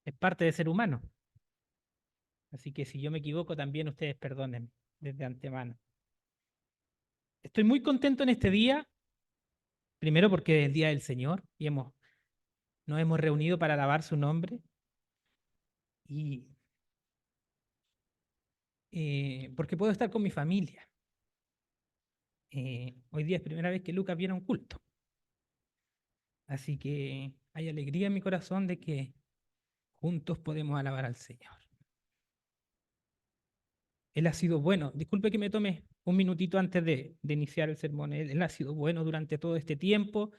es parte de ser humano. Así que si yo me equivoco, también ustedes perdonen desde antemano. Estoy muy contento en este día, primero porque es el Día del Señor y nos hemos reunido para alabar su nombre y porque puedo estar con mi familia. Hoy día es primera vez que Lucas viene a un culto, así que hay alegría en mi corazón de que juntos podemos alabar al Señor. Él ha sido bueno. Disculpe que me tome un minutito antes de iniciar el sermón. Él ha sido bueno durante todo este tiempo.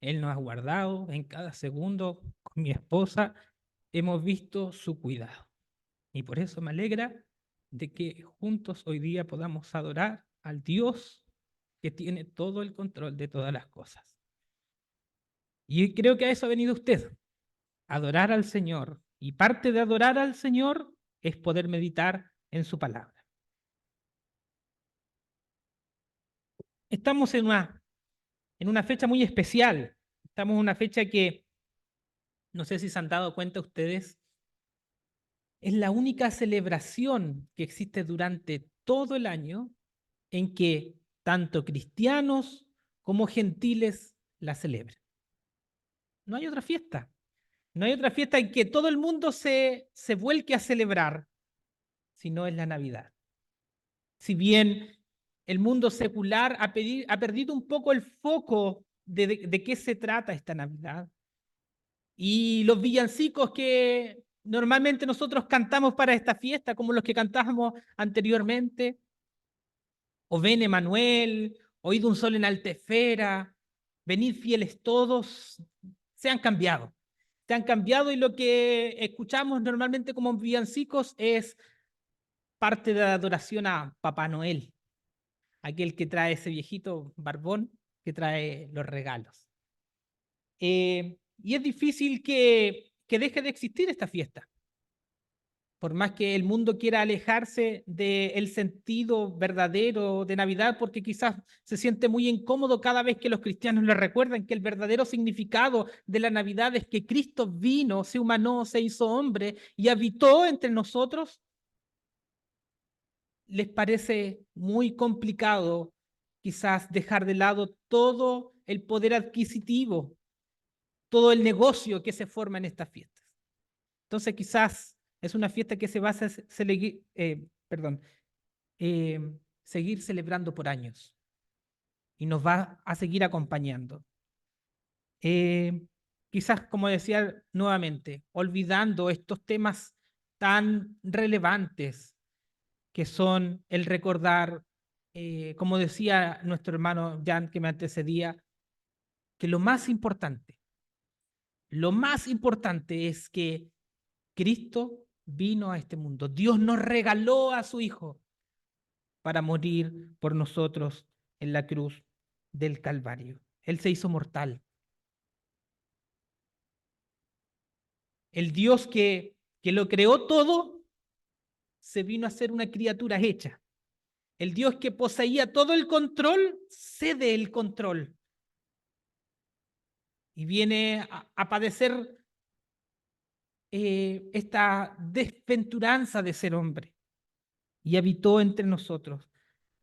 Él nos ha guardado en cada segundo. Con mi esposa hemos visto su cuidado. Y por eso me alegra de que juntos hoy día podamos adorar al Dios que tiene todo el control de todas las cosas. Y creo que a eso ha venido usted, adorar al Señor. Y parte de adorar al Señor es poder meditar en su palabra. Estamos en una fecha muy especial. Estamos en una fecha que, no sé si se han dado cuenta ustedes, es la única celebración que existe durante todo el año en que tanto cristianos como gentiles la celebran. No hay otra fiesta. No hay otra fiesta en que todo el mundo se vuelque a celebrar, si no es la Navidad. Si bien el mundo secular ha perdido un poco el foco de qué se trata esta Navidad, y los villancicos que normalmente nosotros cantamos para esta fiesta, como los que cantábamos anteriormente, o Ven Emanuel, Oíd un sol en alta esfera, Venid fieles todos, se han cambiado. Se han cambiado y lo que escuchamos normalmente como villancicos es parte de la adoración a Papá Noel, aquel que trae ese viejito barbón que trae los regalos. Y es difícil que deje de existir esta fiesta. Por más que el mundo quiera alejarse del sentido verdadero de Navidad, porque quizás se siente muy incómodo cada vez que los cristianos le recuerdan que el verdadero significado de la Navidad es que Cristo vino, se humanó, se hizo hombre y habitó entre nosotros, les parece muy complicado quizás dejar de lado todo el poder adquisitivo, todo el negocio que se forma en estas fiestas. Entonces quizás es una fiesta que se va a eh, seguir celebrando por años y nos va a seguir acompañando. Eh, Quizás, como decía nuevamente, olvidando estos temas tan relevantes que son el recordar, como decía nuestro hermano Jan que me antecedía, que lo más importante es que Cristo vino a este mundo. Dios nos regaló a su Hijo para morir por nosotros en la cruz del Calvario. Él se hizo mortal. El Dios que lo creó todo se vino a ser una criatura hecha. El Dios que poseía todo el control cede el control y viene a padecer esta desventuranza de ser hombre y habitó entre nosotros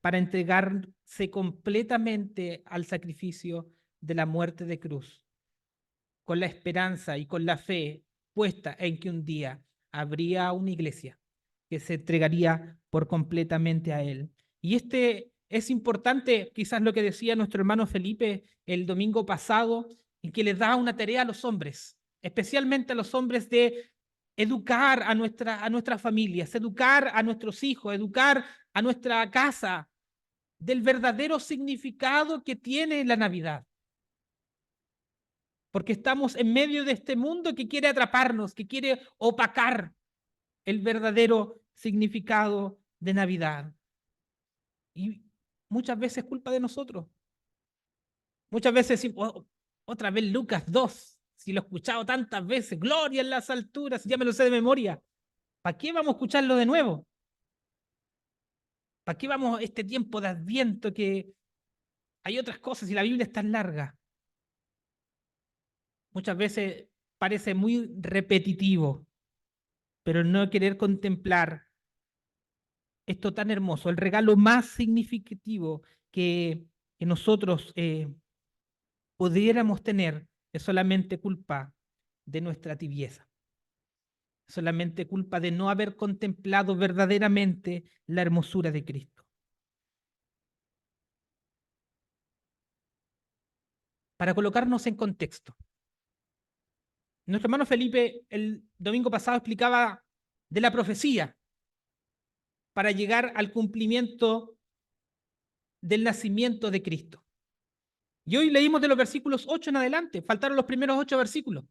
para entregarse completamente al sacrificio de la muerte de cruz, con la esperanza y con la fe puesta en que un día habría una iglesia que se entregaría por completamente a él. Y este es importante, quizás lo que decía nuestro hermano Felipe el domingo pasado, en que les da una tarea a los hombres, especialmente a los hombres de educar a nuestras familias, educar a nuestros hijos, educar a nuestra casa del verdadero significado que tiene la Navidad. Porque estamos en medio de este mundo que quiere atraparnos, que quiere opacar el verdadero significado de Navidad. Y muchas veces es culpa de nosotros. Muchas veces decimos, oh, otra vez Lucas 2, si lo he escuchado tantas veces, gloria en las alturas, ya me lo sé de memoria. ¿Para qué vamos a escucharlo de nuevo? ¿Para qué vamos a este tiempo de Adviento que hay otras cosas y la Biblia es tan larga? Muchas veces parece muy repetitivo. pero no querer contemplar esto tan hermoso, el regalo más significativo que nosotros pudiéramos tener, es solamente culpa de nuestra tibieza, solamente culpa de no haber contemplado verdaderamente la hermosura de Cristo. Para colocarnos en contexto, nuestro hermano Felipe el domingo pasado explicaba de la profecía para llegar al cumplimiento del nacimiento de Cristo. Y hoy leímos de los versículos 8 en adelante, faltaron los primeros 8 versículos.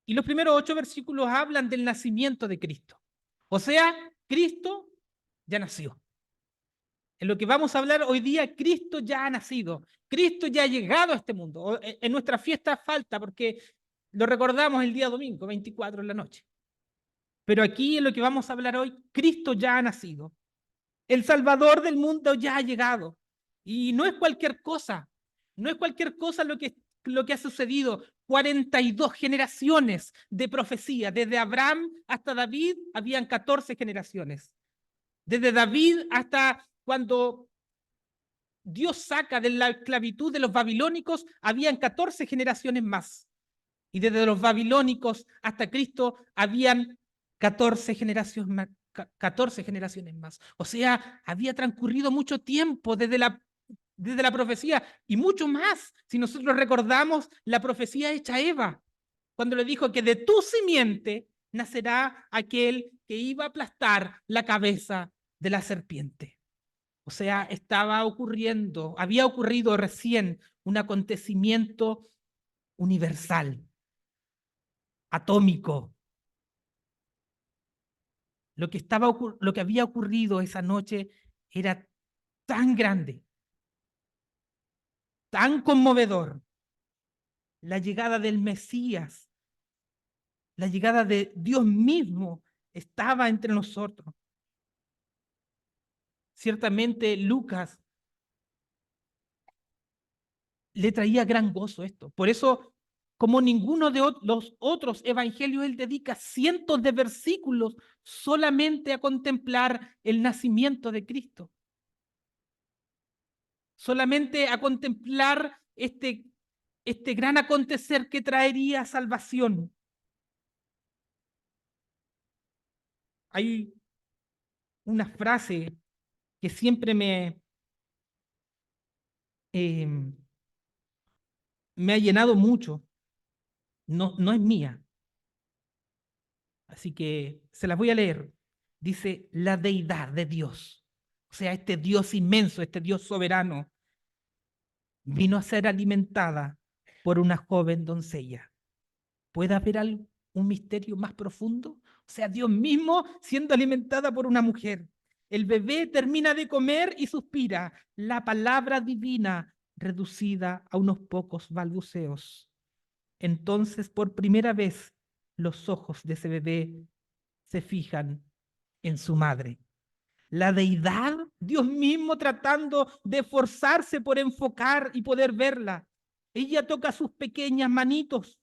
Y los primeros 8 versículos hablan del nacimiento de Cristo. O sea, Cristo ya nació. En lo que vamos a hablar hoy día, Cristo ya ha nacido. Cristo ya ha llegado a este mundo. En nuestra fiesta falta porque lo recordamos el día domingo, 24 en la noche. Pero aquí en lo que vamos a hablar hoy, Cristo ya ha nacido. El Salvador del mundo ya ha llegado. Y no es cualquier cosa. No es cualquier cosa lo que ha sucedido. 42 generaciones de profecía. Desde Abraham hasta David habían 14 generaciones. Desde David hasta cuando Dios saca de la esclavitud de los babilónicos, habían 14 generaciones más. Y desde los babilónicos hasta Cristo habían 14 generaciones más. 14 generaciones más. O sea, había transcurrido mucho tiempo desde la profecía y mucho más. Si nosotros recordamos la profecía hecha a Eva, cuando le dijo que de tu simiente nacerá aquel que iba a aplastar la cabeza de la serpiente. O sea, había ocurrido recién un acontecimiento universal, atómico. Lo que había ocurrido esa noche era tan grande, tan conmovedor. La llegada del Mesías, la llegada de Dios mismo estaba entre nosotros. Ciertamente Lucas le traía gran gozo esto. Por eso, como ninguno de los otros evangelios, él dedica cientos de versículos solamente a contemplar el nacimiento de Cristo. Solamente a contemplar este gran acontecer que traería salvación. Hay una frase que siempre eh, me ha llenado mucho. No, no es mía, así que se las voy a leer. Dice, la deidad de Dios, o sea, este Dios inmenso, este Dios soberano, vino a ser alimentada por una joven doncella. ¿Puede haber un misterio más profundo? O sea, Dios mismo siendo alimentada por una mujer. El bebé termina de comer y suspira. La palabra divina reducida a unos pocos balbuceos. Entonces, por primera vez, los ojos de ese bebé se fijan en su madre. La deidad, Dios mismo tratando de esforzarse por enfocar y poder verla. Ella toca sus pequeñas manitos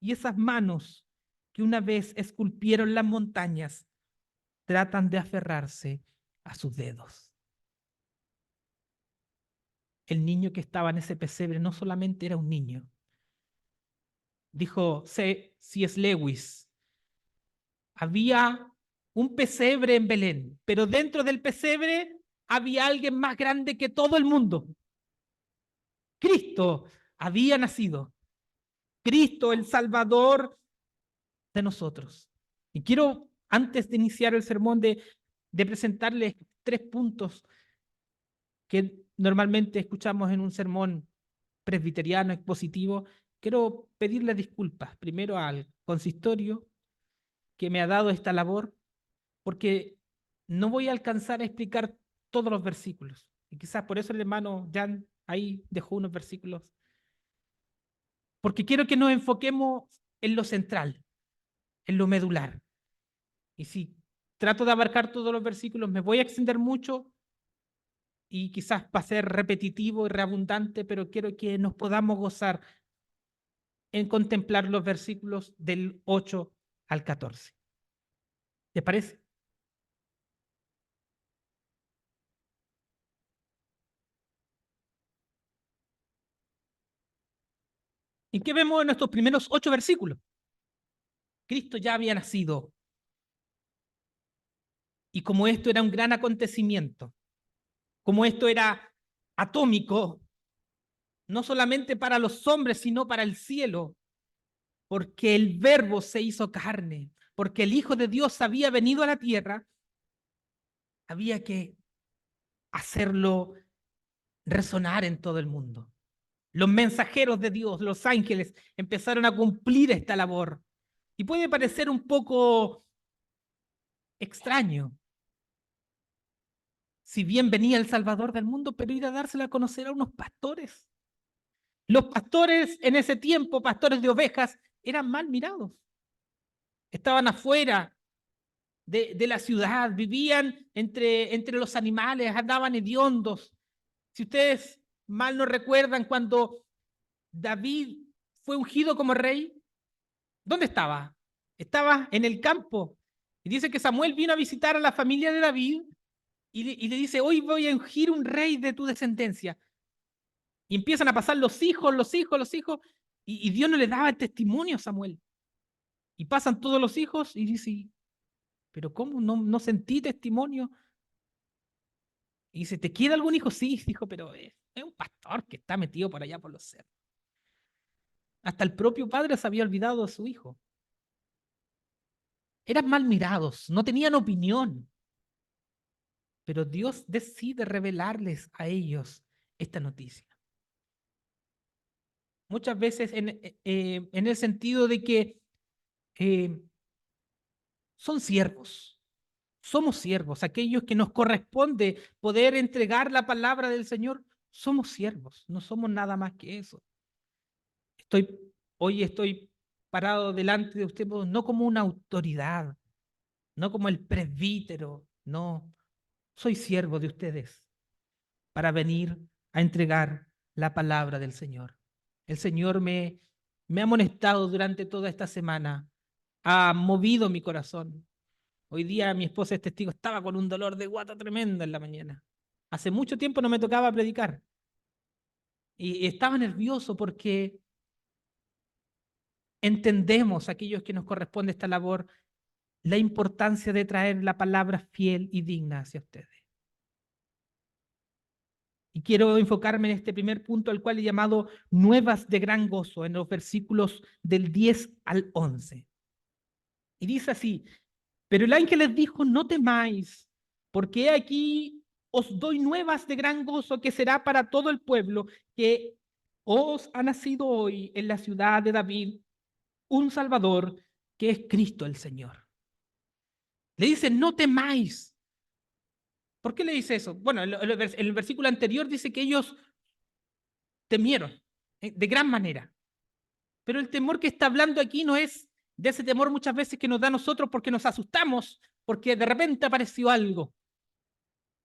y esas manos que una vez esculpieron las montañas tratan de aferrarse a sus dedos. El niño que estaba en ese pesebre no solamente era un niño. Dijo C.S. Lewis, había un pesebre en Belén, pero dentro del pesebre había alguien más grande que todo el mundo. Cristo había nacido. Cristo, el Salvador de nosotros. Y quiero, antes de iniciar el sermón, de presentarles 3 puntos que normalmente escuchamos en un sermón presbiteriano, expositivo. Quiero pedirle disculpas primero al consistorio que me ha dado esta labor, porque no voy a alcanzar a explicar todos los versículos. Y quizás por eso el hermano Jan ahí dejó unos versículos. Porque quiero que nos enfoquemos en lo central, en lo medular. Y si trato de abarcar todos los versículos, me voy a extender mucho y quizás va a ser repetitivo y redundante, pero quiero que nos podamos gozar en contemplar los versículos del 8 al 14. ¿Te parece? ¿Y qué vemos en nuestros primeros 8 versículos? Cristo ya había nacido, y como esto era un gran acontecimiento, como esto era atómico, no solamente para los hombres, sino para el cielo, porque el Verbo se hizo carne, porque el Hijo de Dios había venido a la tierra, había que hacerlo resonar en todo el mundo. Los mensajeros de Dios, los ángeles, empezaron a cumplir esta labor. Y puede parecer un poco extraño, si bien venía el Salvador del mundo, pero ir a dársela a conocer a unos pastores. Los pastores en ese tiempo, pastores de ovejas, eran mal mirados. Estaban afuera de la ciudad, vivían entre los animales, andaban hediondos. Si ustedes mal no recuerdan, cuando David fue ungido como rey, ¿dónde estaba? Estaba en el campo. Y dice que Samuel vino a visitar a la familia de David y le dice, hoy voy a ungir un rey de tu descendencia. Y empiezan a pasar los hijos, los hijos, los hijos, y Dios no le daba el testimonio a Samuel. Y pasan todos los hijos y dice, pero ¿cómo no sentí testimonio? Y dice, ¿te queda algún hijo? Sí, dijo, pero es un pastor que está metido por allá por los cerros. Hasta el propio padre se había olvidado de su hijo. Eran mal mirados, no tenían opinión, pero Dios decide revelarles a ellos esta noticia. Muchas veces en el sentido de que eh, son siervos, somos siervos, aquellos que nos corresponde poder entregar la palabra del Señor, somos siervos, no somos nada más que eso. Estoy, hoy estoy parado delante de usted no como una autoridad, no como el presbítero, no, soy siervo de ustedes para venir a entregar la palabra del Señor. El Señor me ha amonestado durante toda esta semana, ha movido mi corazón. Hoy día mi esposa es testigo, estaba con un dolor de guata tremendo en la mañana. Hace mucho tiempo no me tocaba predicar y estaba nervioso porque entendemos, aquellos que nos corresponde esta labor, la importancia de traer la palabra fiel y digna hacia ustedes. Y quiero enfocarme en este primer punto, al cual he llamado nuevas de gran gozo, en los versículos del 10 al 11. Y dice así, pero el ángel les dijo, no temáis, porque he aquí os doy nuevas de gran gozo que será para todo el pueblo, que os ha nacido hoy en la ciudad de David un Salvador, que es Cristo el Señor. Le dice, no temáis. ¿Por qué le dice eso? Bueno, el versículo anterior dice que ellos temieron de gran manera. Pero el temor que está hablando aquí no es de ese temor muchas veces que nos da a nosotros porque nos asustamos, porque de repente apareció algo,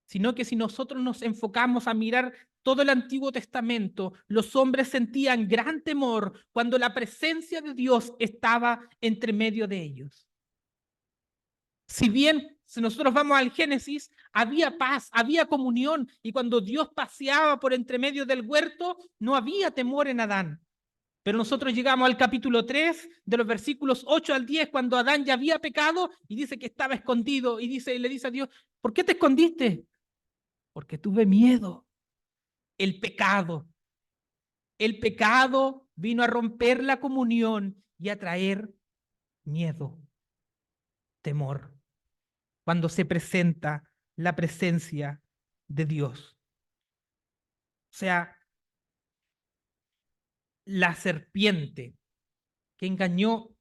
sino que si nosotros nos enfocamos a mirar todo el Antiguo Testamento, los hombres sentían gran temor cuando la presencia de Dios estaba entre medio de ellos. Si bien, si nosotros vamos al Génesis, había paz, había comunión, y cuando Dios paseaba por entre medio del huerto, no había temor en Adán. Pero nosotros llegamos al capítulo 3, de los versículos 8 al 10, cuando Adán ya había pecado y dice que estaba escondido y le dice a Dios, ¿por qué te escondiste? Porque tuve miedo. El pecado. El pecado vino a romper la comunión y a traer miedo, temor, cuando se presenta la presencia de Dios. O sea, la serpiente que engañó,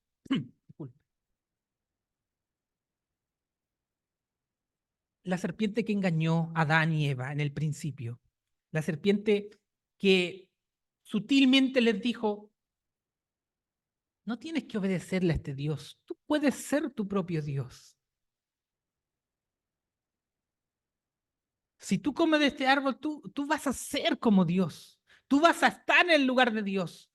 la serpiente que engañó a Adán y Eva en el principio, la serpiente que sutilmente les dijo, no tienes que obedecerle a este Dios, tú puedes ser tu propio Dios. Si tú comes de este árbol, tú vas a ser como Dios, tú vas a estar en el lugar de Dios.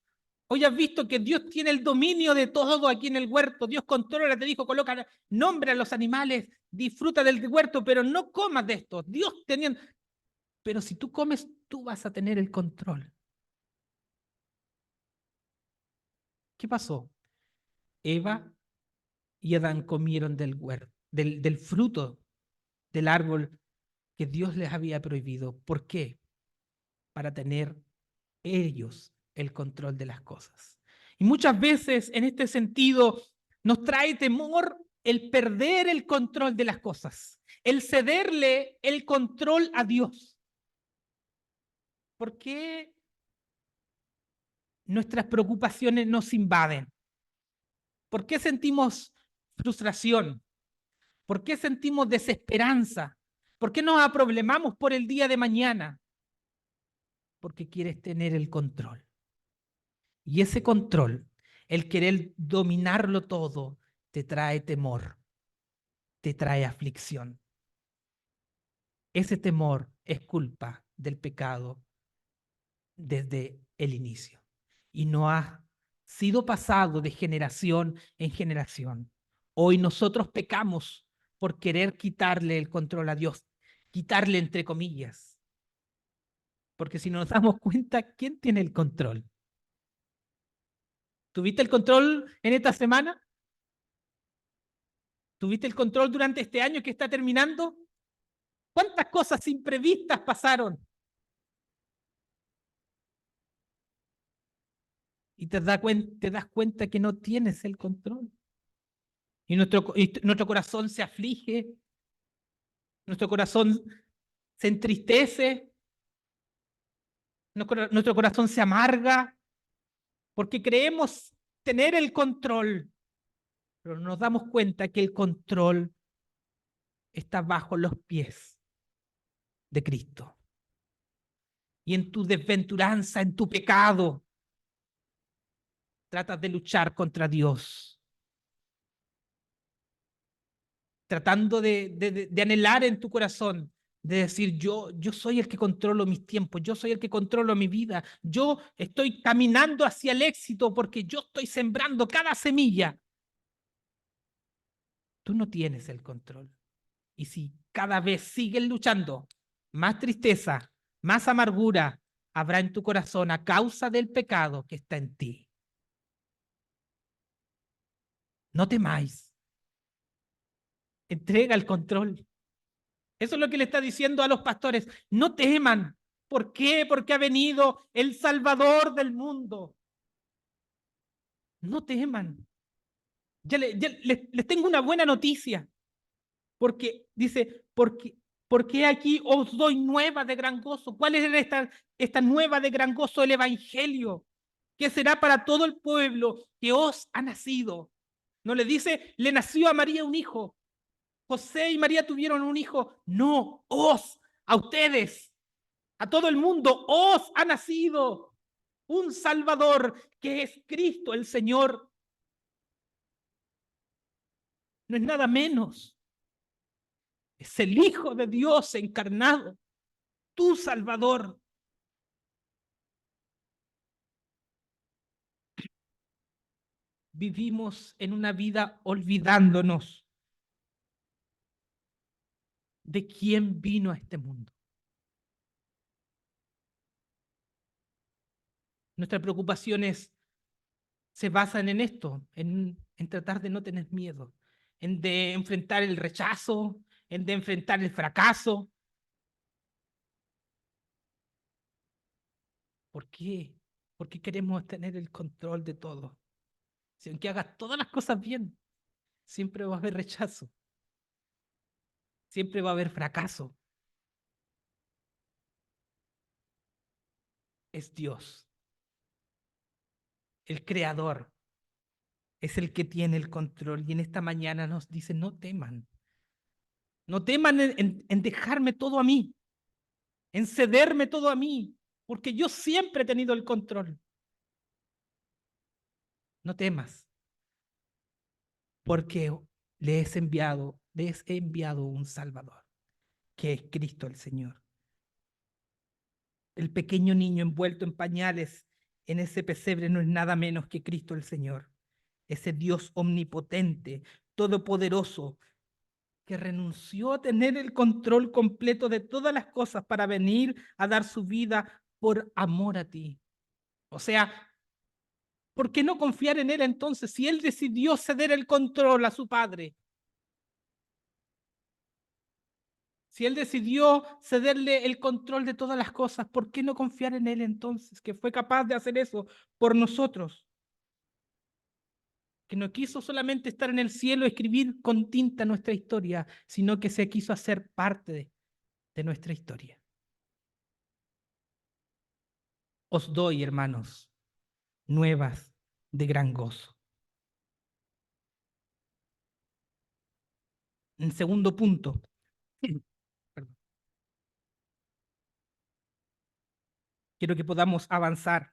Hoy has visto que Dios tiene el dominio de todo aquí en el huerto. Dios controla, te dijo, coloca nombre a los animales, disfruta del huerto, pero no comas de esto. Dios tenía... Pero si tú comes, tú vas a tener el control. ¿Qué pasó? Eva y Adán comieron del huerto, del fruto del árbol que Dios les había prohibido. ¿Por qué? Para tener ellos el control de las cosas. Y muchas veces en este sentido nos trae temor el perder el control de las cosas, el cederle el control a Dios. ¿Por qué nuestras preocupaciones nos invaden? ¿Por qué sentimos frustración? ¿Por qué sentimos desesperanza? ¿Por qué nos aproblemamos por el día de mañana? Porque quieres tener el control. Y ese control, el querer dominarlo todo, te trae temor, te trae aflicción. Ese temor es culpa del pecado desde el inicio y no ha sido pasado de generación en generación. Hoy nosotros pecamos por querer quitarle el control a Dios, quitarle entre comillas, porque si nos damos cuenta, ¿quién tiene el control? ¿Tuviste el control en esta semana? ¿Tuviste el control durante este año que está terminando? ¿Cuántas cosas imprevistas pasaron? Y te das cuenta que no tienes el control. Y nuestro corazón se aflige, nuestro corazón se entristece, nuestro corazón se amarga, porque creemos tener el control, pero nos damos cuenta que el control está bajo los pies de Cristo. Y en tu desventuranza, en tu pecado, tratas de luchar contra Dios, tratando de anhelar en tu corazón, de decir, yo soy el que controlo mis tiempos, yo soy el que controlo mi vida, yo estoy caminando hacia el éxito porque yo estoy sembrando cada semilla. Tú no tienes el control. Y si cada vez sigues luchando, más tristeza, más amargura habrá en tu corazón a causa del pecado que está en ti. No temáis. Entrega el control. Eso es lo que le está diciendo a los pastores. No teman. ¿Por qué? Porque ha venido el Salvador del mundo. No teman. Ya les tengo una buena noticia. Porque dice, porque aquí os doy nueva de gran gozo. ¿Cuál es esta nueva de gran gozo? El Evangelio, que será para todo el pueblo que os ha nacido. No le dice, le nació a María un hijo. José y María tuvieron un hijo. No, a ustedes, a todo el mundo, os ha nacido un Salvador que es Cristo el Señor. No es nada menos. Es el Hijo de Dios encarnado, tu Salvador. Vivimos en una vida olvidándonos de quién vino a este mundo. Nuestras preocupaciones se basan en esto, en tratar de no tener miedo, en de enfrentar el rechazo, en de enfrentar el fracaso. ¿Por qué? Porque queremos tener el control de todo. Si aunque hagas todas las cosas bien, siempre va a haber rechazo, siempre va a haber fracaso. Es Dios, el creador, es el que tiene el control. Y en esta mañana nos dice, no teman. No teman en dejarme todo a mí, en cederme todo a mí, porque yo siempre he tenido el control. No temas, porque les he enviado un Salvador, que es Cristo el Señor. El pequeño niño envuelto en pañales en ese pesebre no es nada menos que Cristo el Señor, ese Dios omnipotente, todopoderoso, que renunció a tener el control completo de todas las cosas para venir a dar su vida por amor a ti. O sea, ¿por qué no confiar en Él entonces si Él decidió ceder el control a su Padre? Si Él decidió cederle el control de todas las cosas, ¿por qué no confiar en Él entonces, que fue capaz de hacer eso por nosotros? Que no quiso solamente estar en el cielo y escribir con tinta nuestra historia, sino que se quiso hacer parte de nuestra historia. Os doy, hermanos, nuevas de gran gozo. En segundo punto, quiero que podamos avanzar.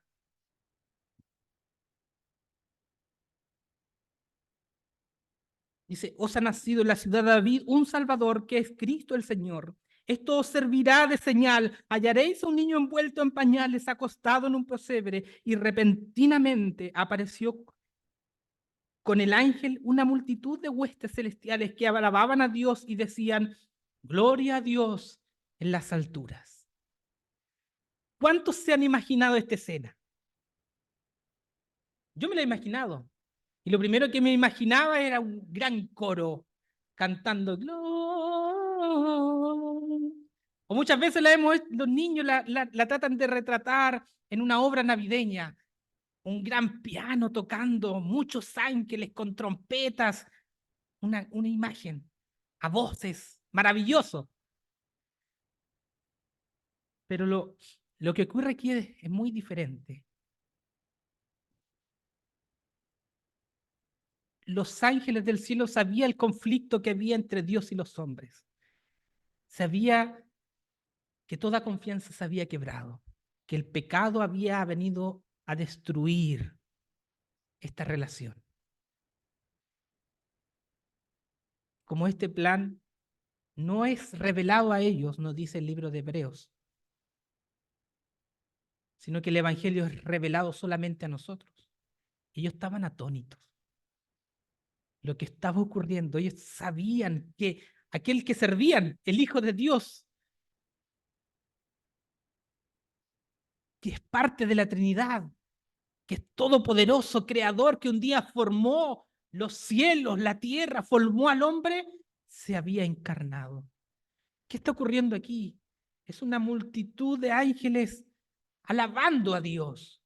Dice, os ha nacido en la ciudad de David un Salvador que es Cristo el Señor. Esto os servirá de señal. Hallaréis a un niño envuelto en pañales, acostado en un pesebre, y repentinamente apareció con el ángel una multitud de huestes celestiales que alababan a Dios y decían, gloria a Dios en las alturas. ¿Cuántos se han imaginado esta escena? Yo me la he imaginado. Y lo primero que me imaginaba era un gran coro cantando o muchas veces los niños la tratan de retratar en una obra navideña. Un gran piano tocando, muchos ángeles con trompetas, una imagen a voces, maravilloso. Pero lo que ocurre aquí es muy diferente. Los ángeles del cielo sabían el conflicto que había entre Dios y los hombres. Sabía que toda confianza se había quebrado, que el pecado había venido a destruir esta relación. Como este plan no es revelado a ellos, nos dice el libro de Hebreos, sino que el Evangelio es revelado solamente a nosotros. Ellos estaban atónitos. Lo que estaba ocurriendo, ellos sabían que aquel que servían, el Hijo de Dios, que es parte de la Trinidad, que es todopoderoso, creador, que un día formó los cielos, la tierra, formó al hombre, se había encarnado. ¿Qué está ocurriendo aquí? Es una multitud de ángeles alabando a Dios.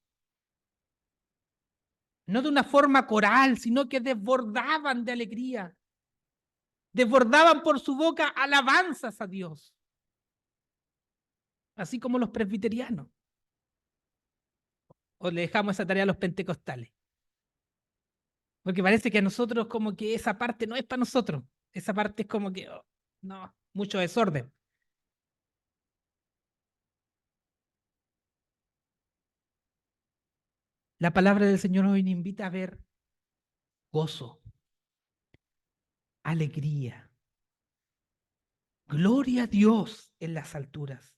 No de una forma coral, sino que desbordaban de alegría. Desbordaban por su boca alabanzas a Dios. Así como los presbiterianos. O le dejamos esa tarea a los pentecostales. Porque parece que a nosotros como que esa parte no es para nosotros. Esa parte es como que, oh, no, mucho desorden. La palabra del Señor hoy nos invita a ver gozo, alegría, gloria a Dios en las alturas.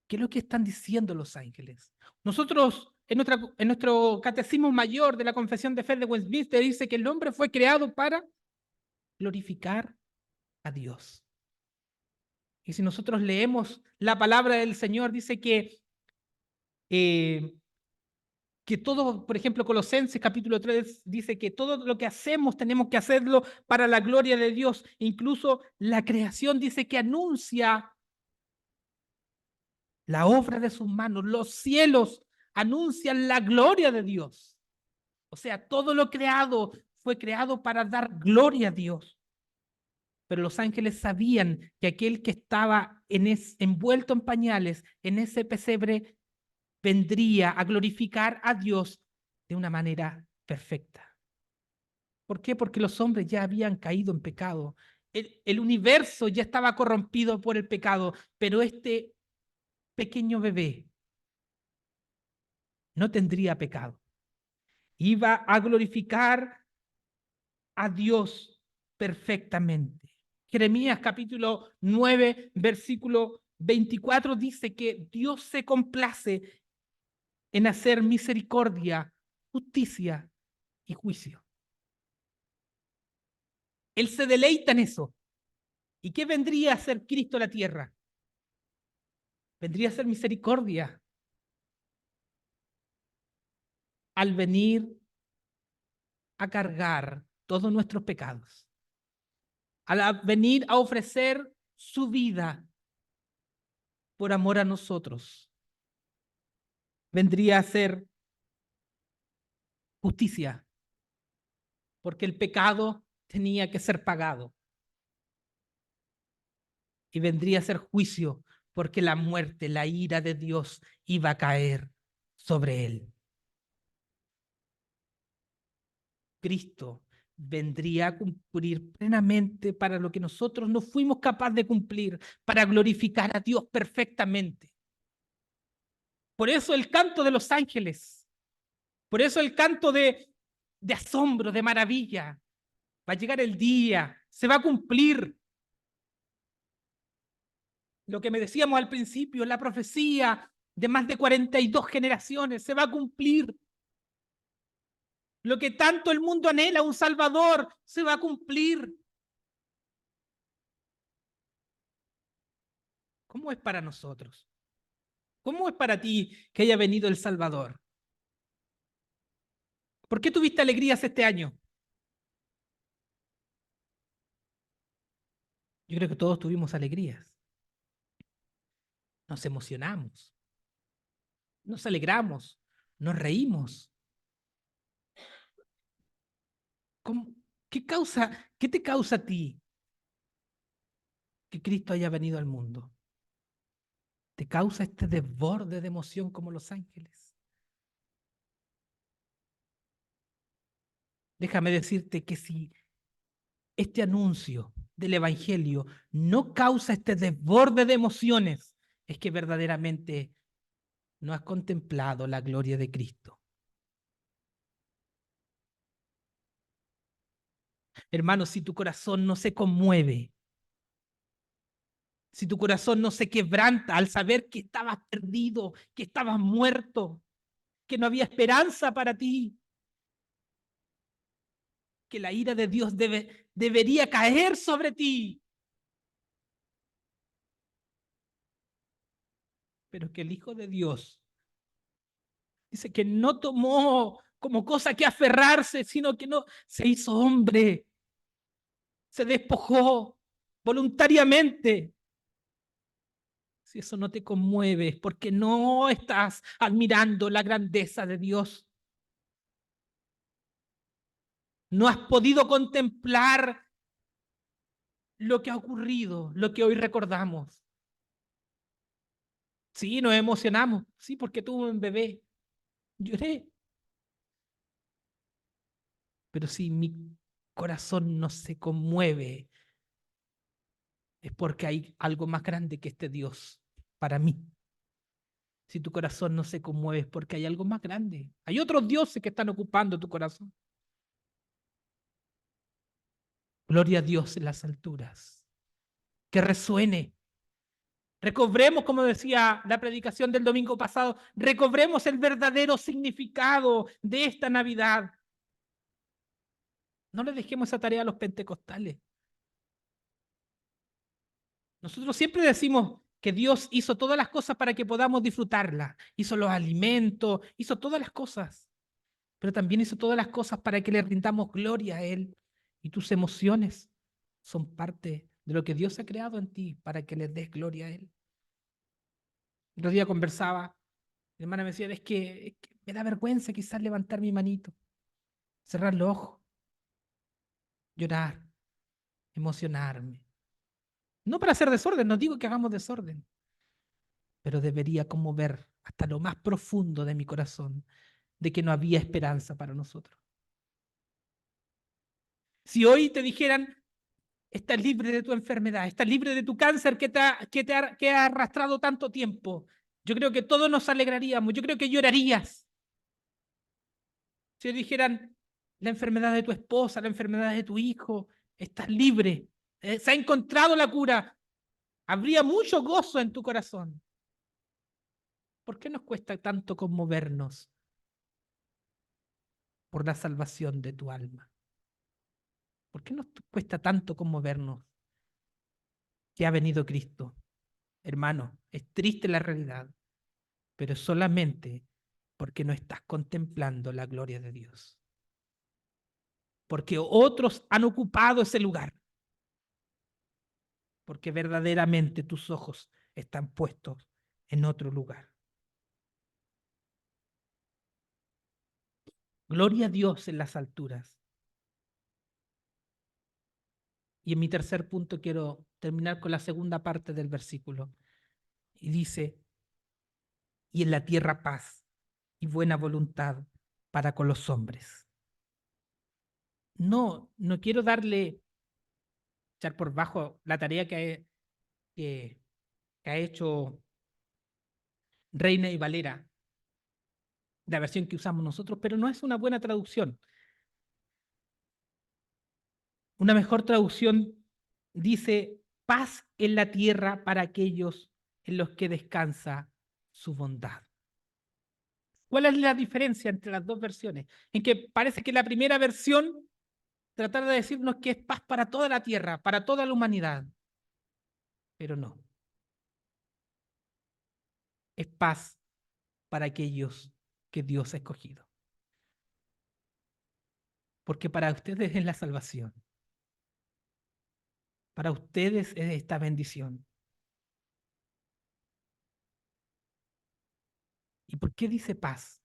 ¿Qué es lo que están diciendo los ángeles? Nosotros, en nuestro catecismo mayor de la Confesión de Fe de Westminster, dice que el hombre fue creado para glorificar a Dios. Y si nosotros leemos la palabra del Señor, dice eh, que todo, por ejemplo, Colosenses capítulo 3 dice que todo lo que hacemos tenemos que hacerlo para la gloria de Dios. Incluso la creación dice que anuncia la obra de sus manos. Los cielos anuncian la gloria de Dios. O sea, todo lo creado fue creado para dar gloria a Dios. Pero los ángeles sabían que aquel que estaba envuelto en pañales, en ese pesebre, vendría a glorificar a Dios de una manera perfecta. ¿Por qué? Porque los hombres ya habían caído en pecado. El universo ya estaba corrompido por el pecado, pero este pequeño bebé no tendría pecado. Iba a glorificar a Dios perfectamente. Jeremías capítulo 9, versículo 24 dice que Dios se complace en hacer misericordia, justicia y juicio. Él se deleita en eso. ¿Y qué vendría a ser Cristo a la tierra? Vendría a ser misericordia. Al venir a cargar todos nuestros pecados. Al venir a ofrecer su vida por amor a nosotros. Vendría a ser justicia, porque el pecado tenía que ser pagado. Y vendría a ser juicio, porque la muerte, la ira de Dios iba a caer sobre él. Cristo vendría a cumplir plenamente para lo que nosotros no fuimos capaces de cumplir, para glorificar a Dios perfectamente. Por eso el canto de los ángeles, por eso el canto de asombro, de maravilla. Va a llegar el día, se va a cumplir lo que me decíamos al principio, la profecía de más de 42 generaciones, se va a cumplir. Lo que tanto el mundo anhela, un Salvador, se va a cumplir. ¿Cómo es para nosotros? ¿Cómo es para ti que haya venido el Salvador? ¿Por qué tuviste alegrías este año? Yo creo que todos tuvimos alegrías. Nos emocionamos, nos alegramos, nos reímos. ¿Cómo? ¿Qué te causa a ti que Cristo haya venido al mundo? ¿Te causa este desborde de emoción como los ángeles? Déjame decirte que si este anuncio del Evangelio no causa este desborde de emociones, es que verdaderamente no has contemplado la gloria de Cristo. Hermano, si tu corazón no se conmueve, si tu corazón no se quebranta al saber que estabas perdido, que estabas muerto, que no había esperanza para ti, que la ira de Dios debería caer sobre ti, pero que el Hijo de Dios dice que no tomó como cosa que aferrarse, sino que no se hizo hombre, se despojó voluntariamente. Si eso no te conmueve, es porque no estás admirando la grandeza de Dios. No has podido contemplar lo que ha ocurrido, lo que hoy recordamos. Sí, nos emocionamos. Sí, porque tuve un bebé. Lloré. Pero si mi corazón no se conmueve, es porque hay algo más grande que este Dios para mí. Si tu corazón no se conmueve, es porque hay algo más grande. Hay otros dioses que están ocupando tu corazón. Gloria a Dios en las alturas. Que resuene. Recobremos, como decía la predicación del domingo pasado, recobremos el verdadero significado de esta Navidad. No le dejemos esa tarea a los pentecostales. Nosotros siempre decimos que Dios hizo todas las cosas para que podamos disfrutarla. Hizo los alimentos, hizo todas las cosas. Pero también hizo todas las cosas para que le rindamos gloria a Él. Y tus emociones son parte de lo que Dios ha creado en ti para que le des gloria a Él. El otro día conversaba, mi hermana me decía, es que me da vergüenza quizás levantar mi manito, cerrar los ojos, llorar, emocionarme. No para hacer desorden, no digo que hagamos desorden, pero debería conmover hasta lo más profundo de mi corazón de que no había esperanza para nosotros. Si hoy te dijeran, estás libre de tu enfermedad, estás libre de tu cáncer que ha arrastrado tanto tiempo, yo creo que todos nos alegraríamos, yo creo que llorarías. Si hoy dijeran, la enfermedad de tu esposa, la enfermedad de tu hijo, estás libre, se ha encontrado la cura, habría mucho gozo en tu corazón. ¿Por qué nos cuesta tanto conmovernos por la salvación de tu alma? ¿Por qué nos cuesta tanto conmovernos que ha venido Cristo? Hermano, es triste la realidad, pero solamente porque no estás contemplando la gloria de Dios. Porque otros han ocupado ese lugar. Porque verdaderamente tus ojos están puestos en otro lugar. Gloria a Dios en las alturas. Y en mi tercer punto quiero terminar con la segunda parte del versículo. Y dice, y en la tierra paz y buena voluntad para con los hombres. No quiero darle, echar por bajo la tarea que, que ha hecho Reina y Valera, la versión que usamos nosotros, pero no es una buena traducción. Una mejor traducción dice paz en la tierra para aquellos en los que descansa su bondad. ¿Cuál es la diferencia entre las dos versiones? En que parece que la primera versión trata de decirnos que es paz para toda la tierra, para toda la humanidad, pero no. Es paz para aquellos que Dios ha escogido. Porque para ustedes es la salvación. Para ustedes es esta bendición. ¿Y por qué dice paz?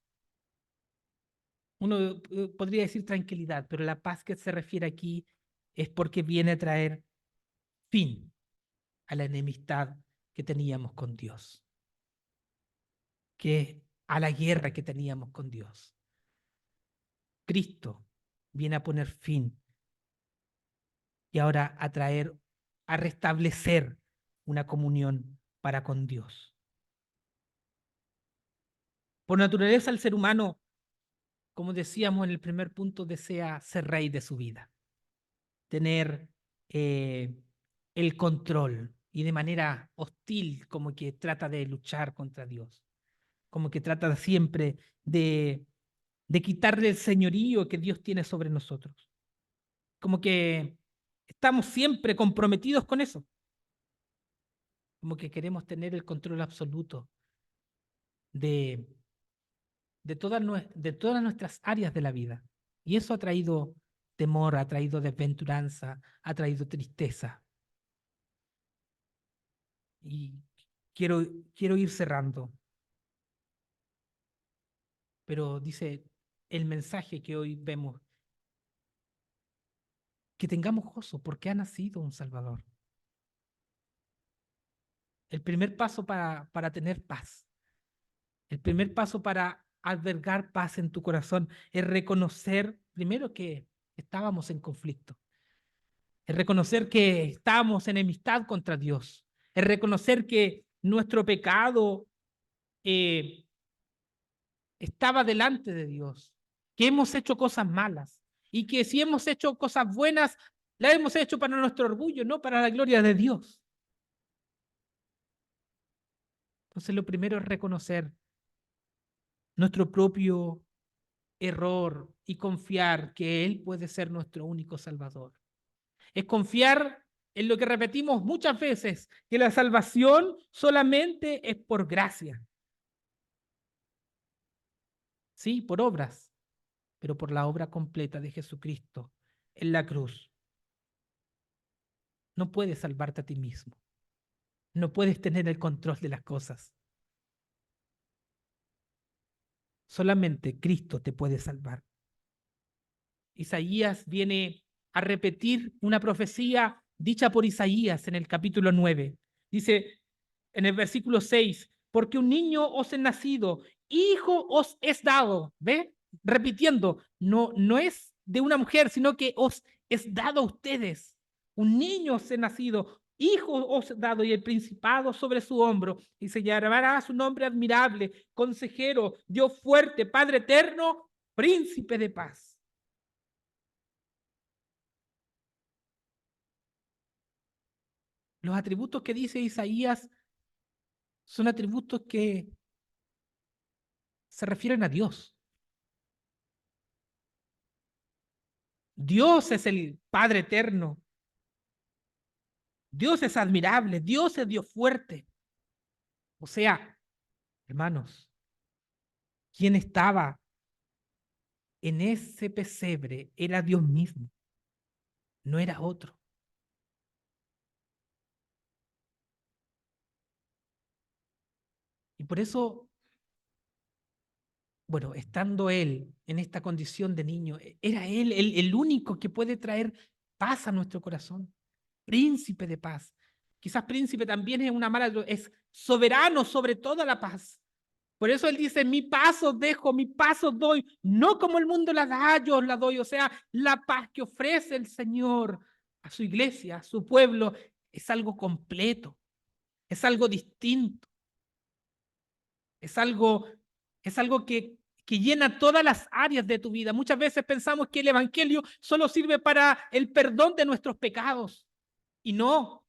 Uno podría decir tranquilidad, pero la paz que se refiere aquí es porque viene a traer fin a la enemistad que teníamos con Dios, que a la guerra que teníamos con Dios. Cristo viene a poner fin y ahora a traer, a restablecer una comunión para con Dios. Por naturaleza, el ser humano, como decíamos en el primer punto, desea ser rey de su vida, tener el control y de manera hostil, como que trata de luchar contra Dios, como que trata siempre de quitarle el señorío que Dios tiene sobre nosotros, como que estamos siempre comprometidos con eso, como que queremos tener el control absoluto de, de todas nuestras áreas de la vida. Y eso ha traído temor, ha traído desventuranza, ha traído tristeza. Y quiero, quiero ir cerrando, pero dice el mensaje que hoy vemos, que tengamos gozo porque ha nacido un Salvador. El primer paso para tener paz, el primer paso para albergar paz en tu corazón es reconocer primero que estábamos en conflicto, es reconocer que estábamos en enemistad contra Dios, es reconocer que nuestro pecado eh, estaba delante de Dios, que hemos hecho cosas malas y que si hemos hecho cosas buenas, las hemos hecho para nuestro orgullo, no para la gloria de Dios. Entonces lo primero es reconocer nuestro propio error y confiar que Él puede ser nuestro único Salvador. Es confiar en lo que repetimos muchas veces, que la salvación solamente es por gracia. Sí, por obras, pero por la obra completa de Jesucristo en la cruz. No puedes salvarte a ti mismo. No puedes tener el control de las cosas. Solamente Cristo te puede salvar. Isaías viene a repetir una profecía dicha por Isaías en el capítulo 9. Dice en el versículo 6, porque un niño os es nacido, hijo os es dado. ¿Ve? Repitiendo, no es de una mujer, sino que os es dado a ustedes. Un niño os es nacido, hijo os es dado y el principado sobre su hombro. Y se llamará su nombre admirable, consejero, Dios fuerte, Padre eterno, príncipe de paz. Los atributos que dice Isaías son atributos que se refieren a Dios. Dios es el Padre eterno. Dios es admirable. Dios es Dios fuerte. O sea, hermanos, quien estaba en ese pesebre era Dios mismo, no era otro. Y por eso, bueno, estando él en esta condición de niño, era él el único que puede traer paz a nuestro corazón. Príncipe de paz. Quizás príncipe también es una mala, es soberano sobre toda la paz. Por eso él dice, mi paz os dejo, mi paz os doy, no como el mundo la da, yo os la doy. O sea, la paz que ofrece el Señor a su iglesia, a su pueblo, es algo completo, es algo distinto, es algo, es algo que llena todas las áreas de tu vida. Muchas veces pensamos que el Evangelio solo sirve para el perdón de nuestros pecados. Y no,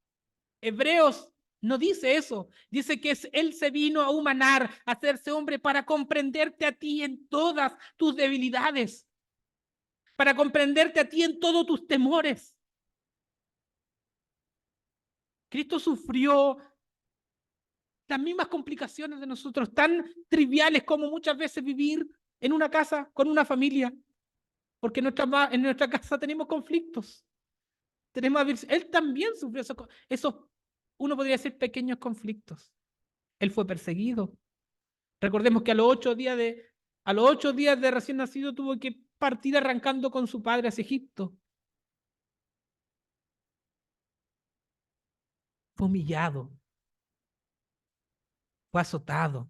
Hebreos no dice eso. Dice que Él se vino a humanar, a hacerse hombre para comprenderte a ti en todas tus debilidades, para comprenderte a ti en todos tus temores. Cristo sufrió las mismas complicaciones de nosotros, tan triviales como muchas veces vivir en una casa con una familia, porque en nuestra casa tenemos conflictos. Él también sufrió esos, uno podría decir, pequeños conflictos. Él fue perseguido. Recordemos que a los 8 días de recién nacido tuvo que partir arrancando con su padre hacia Egipto. Fue humillado, fue azotado,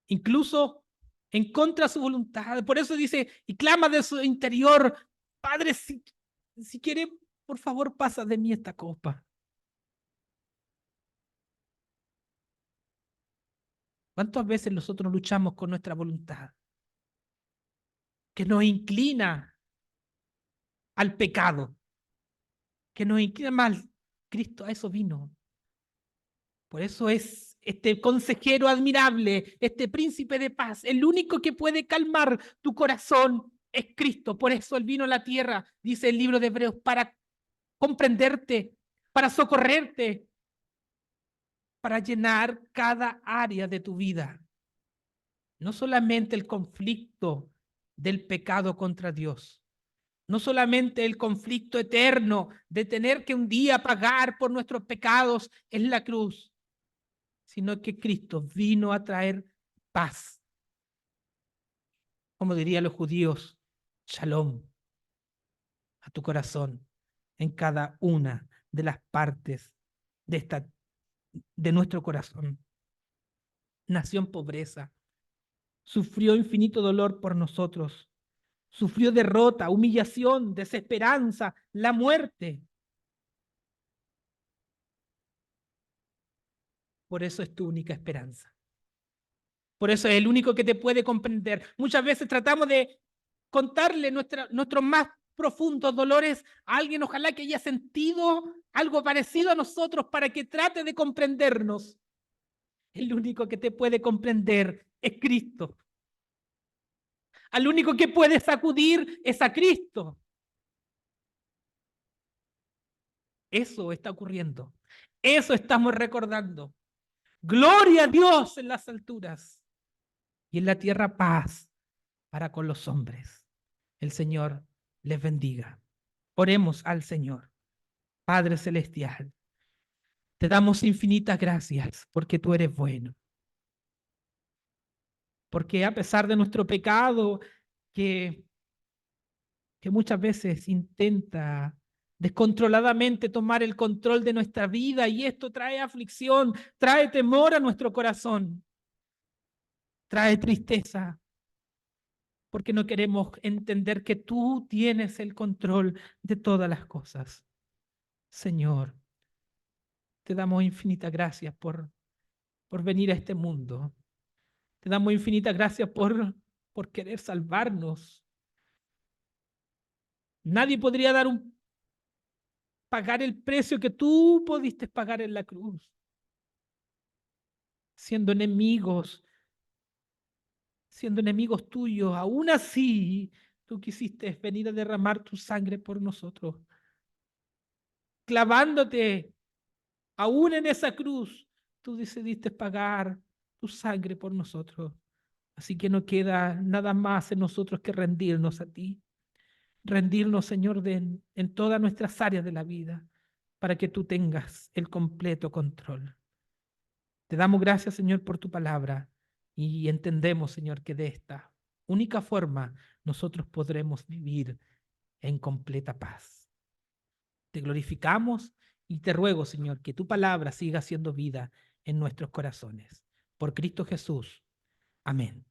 incluso en contra de su voluntad. Por eso dice, y clama de su interior, Padre, si quiere, por favor, pasa de mí esta copa. ¿Cuántas veces nosotros luchamos con nuestra voluntad? Que nos inclina al pecado, que nos inclina mal. Cristo a eso vino. Por eso es este consejero admirable, este príncipe de paz, el único que puede calmar tu corazón es Cristo. Por eso Él vino a la tierra, dice el libro de Hebreos, para comprenderte, para socorrerte, para llenar cada área de tu vida. No solamente el conflicto del pecado contra Dios, no solamente el conflicto eterno de tener que un día pagar por nuestros pecados en la cruz, sino que Cristo vino a traer paz. Como dirían los judíos, shalom a tu corazón en cada una de las partes de nuestro corazón. Nació en pobreza, sufrió infinito dolor por nosotros, sufrió derrota, humillación, desesperanza, la muerte. Por eso es tu única esperanza. Por eso es el único que te puede comprender. Muchas veces tratamos de contarle nuestros más profundos dolores a alguien, ojalá que haya sentido algo parecido a nosotros para que trate de comprendernos. El único que te puede comprender es Cristo. Al único que puedes acudir es a Cristo. Eso está ocurriendo. Eso estamos recordando. Gloria a Dios en las alturas y en la tierra paz para con los hombres. El Señor les bendiga. Oremos al Señor. Padre Celestial, te damos infinitas gracias porque tú eres bueno. Porque a pesar de nuestro pecado, que, que muchas veces intenta descontroladamente tomar el control de nuestra vida y esto trae aflicción, trae temor a nuestro corazón, trae tristeza, porque no queremos entender que tú tienes el control de todas las cosas. Señor, te damos infinitas gracias por venir a este mundo. Te damos infinitas gracias por querer salvarnos. Nadie podría pagar el precio que tú pudiste pagar en la cruz, siendo enemigos, siendo enemigos tuyos, aún así tú quisiste venir a derramar tu sangre por nosotros, clavándote aún en esa cruz. Tú decidiste pagar tu sangre por nosotros. Así que no queda nada más en nosotros que rendirnos a ti. Rendirnos, Señor, en todas nuestras áreas de la vida, para que tú tengas el completo control. Te damos gracias, Señor, por tu palabra y entendemos, Señor, que de esta única forma nosotros podremos vivir en completa paz. Te glorificamos y te ruego, Señor, que tu palabra siga siendo vida en nuestros corazones. Por Cristo Jesús. Amén.